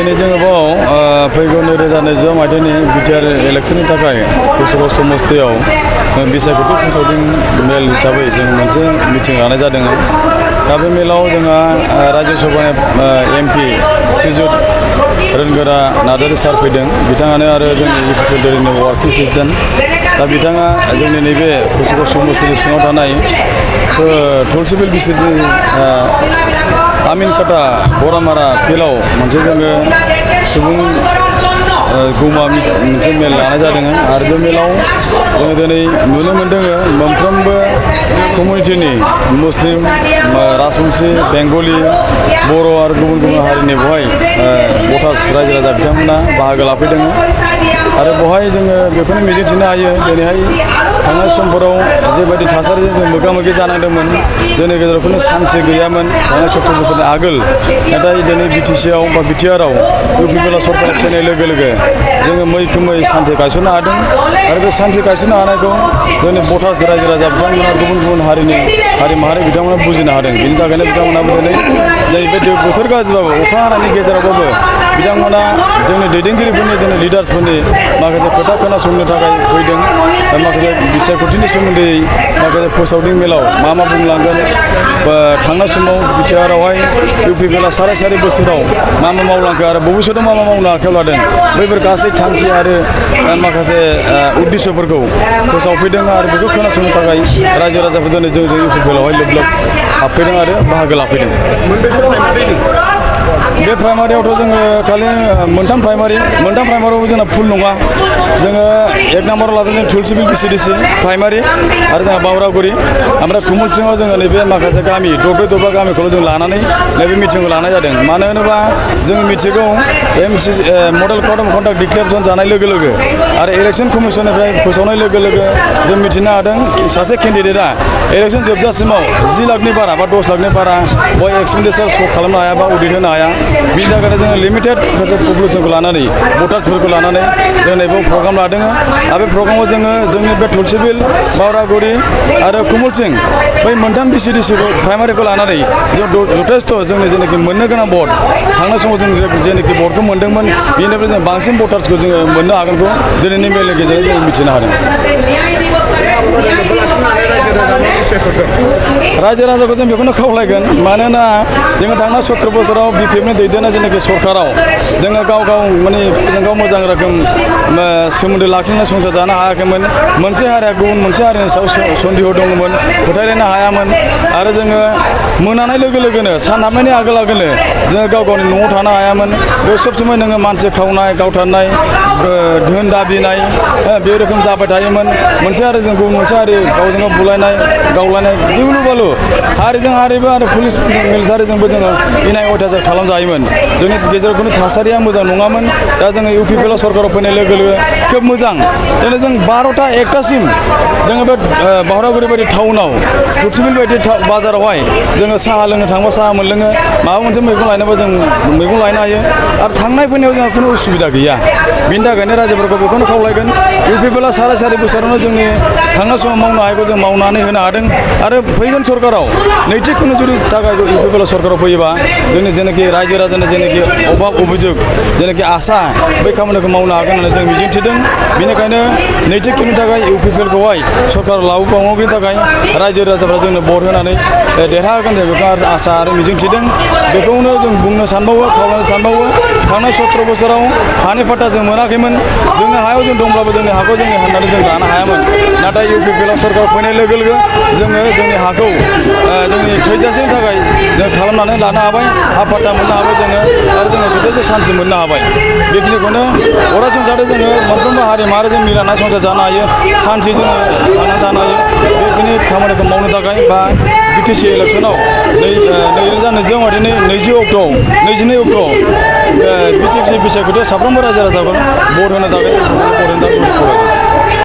दिनै जोङो बाव फैगौ 2020 मायथाइनि बिटिआर इलेक्सननि थाखाय कसुगाव समस्तियाव बिसायख'थि फोसावदिं मेल हिसाबै जों मोनसे मिटिं लानाय जादों। दा बे मेलाव जोंहा राज्य सभानि एमपि श्रीजुत रोनगोरा नार्जारी सार फैदों। बिथाङानो आरो जोंनि इउपिपिएलनि वार्किं प्रेसिडेन्ट। दा बिथाङा जोंनि नैबे कसुगाव समस्तिनि सिङाव थानाय थलसिबिल बिसिनि आमिनकाटा बरामारा फिल्डआव मोनसे जोङो सुबुं गौमा मोनसे मेल लानाय जादों। आरो बे मेलाव जोङो दिनै नुनो मोन्दों मोनफ्रोमबो कमिउनिटिनि मुस्लिम, राजबंशी, बेंगलि, बर' आरो गुबुन गुबुन हारिनि बेवहाय भटार्स रायजो राजा बिथांमोना बाहागो लाफैदों। आरो बेवहाय जोङो बेखौनो मिजिंथिनो हायो दिनैहाय थांनाय समफोराव जेबायदि थासारिजों जों मोगा मोगि जानांदोंमोन, जोंनि गेजेराव खुनु सान्थि गैयामोन थांनाय 17 बोसोरनि आगोल। नाथाय दिनै बिटिसिआव बा बिटिआरआव इउपिपिएल सरकार फैनाय लोगो लोगो जोङो मैखोमै सान्थि गायसननो हादों। आरो बे सान्थि गायसननो हानायखौ जोंनि भटार्स रायजो राजा बिथांमोना गुबुन गुबुन हारि माहारि बिथांमोना बुजिनो हादों। बिनि थाखायनो बिथांमोनाबो दिनै नैबे बोथोर गाज्रिबाबो अखा हानायनि गेजेरावबाबो बिथांमोना जोंनि दैदेनगिरिफोरनि जोंनि लिडार्सफोरनि माखासे खोथा खोनासंनो थाखाय फैदों। माखासे बिसायख'थिनि सोमोन्दै माखासे फोसावदिं मेलाव मा बुंलांगोन, थांनाय समाव बिटिआरआवहाय इउपिपिएलआ साराय बोसोराव मा मावलांखो आरो भबिष्यतआव मा मावनो आखायाव लादों, बैफोर गासै थांखि आरो माखासे उद्देश्यफोरखौ फोसावफैदों। आरो बेखौ खोनासंनो थाखाय रायजो राजाफोर दिनै जों इउपिपिएलआवहाय लोब लोब हाबफैदों आरो बाहागो लाफैदों। बे प्राइमारियावथ' जोङो खालि मोनथाम प्राइमारियावबो जोंना फुल नङा। जोङो 1 नाम्बाराव लादों जों थुलसिबिल बिसिडिसि प्राइमारि आरो जोंहा बावरागुरि। ओमफ्राय खुमुल सिङाव जोङो नैबे माखासे गामि दरब्रै गामिखौल' जों लानानै नैबे मिटिंखौ लानाय जादों। मानो होनोबा जों मिथिगौ model code of conduct declaration जानाय लोगो लोगो आरो इलेक्सन कमिसननिफ्राय फोसावनाय लोगो लोगो जों मिथिनो हादों सासे केन्डिडेटआ इलेक्सन जोबजासिमाव 10 लाखनि बारा बा 10 लाखनि बारा बय एक्सपेन्डिचार श' खालामनो हाया बा अडिट होनो हाया। बिनि थाखायनो जोङो लिमिटेड पपुलेसनखौ लानानै भटार्सफोरखौ लानानै जों नैबे प्रग्राम लादों। आरो बे प्रग्रामाव जोङो जोंनि बे थुलसिबिल, बावरागुरि आरो कुमुलसिं बै मोनथाम बिसिडिसिखौ प्राइमारिखौ लानानै जों जथेस्थ' जोंनि जेनाखि मोननो गोनां भट थांनाय समाव जों जेनाखि भटखौ मोन्दोंमोन बेनिफ्राय जों बांसिन भटार्सखौ जोङो मोननो हागोनखौ दिनैनि मेलनि गेजेरजों जों मिथिनो हादों। रायजो राजाखौ जों बेखौनो खावलायगोन, मानोना जोङो थांनाय 17 बोसोराव बिपिएफनि दैदेननाय जेनाखि सरकाराव जोङो गाव माने गाव मोजां रोखोम सोमोन्दो लाखिनानै संसार जानो हायाखैमोन। मोनसे हारिया गुबुन मोनसे हारिनि सायाव सन्देह दङमोन, फोथायलायनो हायामोन। आरो जोङो मोनानाय लोगो लोगोनो सान हाबनायनि आगोलनो जोङो गावनि न'आव थानो हायामोन। बे सब समाय नोङो मानसि खावनाय, गावथारनाय, धोन दाबिनाय बे रोखोम जाबाय थायोमोन। मोनसे हारिजों गुबुन मोनसे हारि गावजों गाव बुलायनाय गावलायनाय गिलु बालु हारिजों हारिबो आरो पुलिस मिलिटारिजोंबो जोङो इनाय अयथासार खालामजायोमोन। जोंनि गेजेराव खुनु थासारिया मोजां नङामोन। दा जोङो इउपिपिएल सरकाराव फैनाय लोगो लोगो खोब मोजां। दिनै जों 12टा 1टासिम जोङो बे बावरागुरि बायदि टाउनाव थुलसिबिल बायदि बाजारावहाय जोङो साहा लोंनो थांबा साहा मोनलोङो, माबा मोनसे मैगं लायनोबा जों मैगं लायनो हायो। आरो थांनाय फैनायाव जोंहा खुनु उसुबिदा गैया। बिनि थाखायनो रायजोफोरखौ बेखौनो खावलायगोन, इउपिपिएलआ साराय बोसोरावनो जोंनि थांनाय समाव मावनो हायैखौ जों मावनानै होनो हादों। आरो फैगोन सरकाराव नैथि खुनु जुदि थाखाय इउपिपिएल सरकाराव फैयोबा जोंनि जेनाखि रायजो राजानि जेनाखि अभाब अभियोग जेनाखि आसा बै खामानिखौ मावनो हागोन होननानै जों मिजिंथिदों। बेनिखायनो नैथि खेबनि थाखाय इउपिपिएलखौहाय सरकाराव लाबोबावनायनि थाखाय रायजो राजाफ्रा जोंनो भट होनानै देरहागोन जों बेखौ आसा आरो मिजिंथिदों। बेखौनो जों बुंनो सानबावो, खावलायनो सानबावो। थांनाय 17 बोसोराव हानि फाट्टा जों मोनाखैमोन। जोंनि हायाव जों दंब्लाबो जोंनि हाखौ जोंनि होननानै जों लानो हायामोन। नाथाय इउपिपिएल सरकार फैनाय लोगो लोगो जोङो जोंनि हाखौ जोंनि थैजासेनि थाखाय जों खालामनानै लानो हाबाय। हा फाट्टा मोननो हाबाय जोङो आरो जोङो जथेस्थ' सान्थि मोननो हाबाय। बेखिनिखौनो अरायसम जाहाथे जोङो मोनफ्रोमबो हारि माहारिजों मिलायनानै संसार जानो हायो, सान्थि जोङो थांनानै थानो हायो। बेखिनि खामानिखौ मावनो थाखाय बा बिटिसि इलेक्सनाव 2020 मायथाइनि 22 अक्ट'आव बिटिसि बिसायख'थियाव साफ्रोमबो रायजो राजाफोर भट होनो थाखाय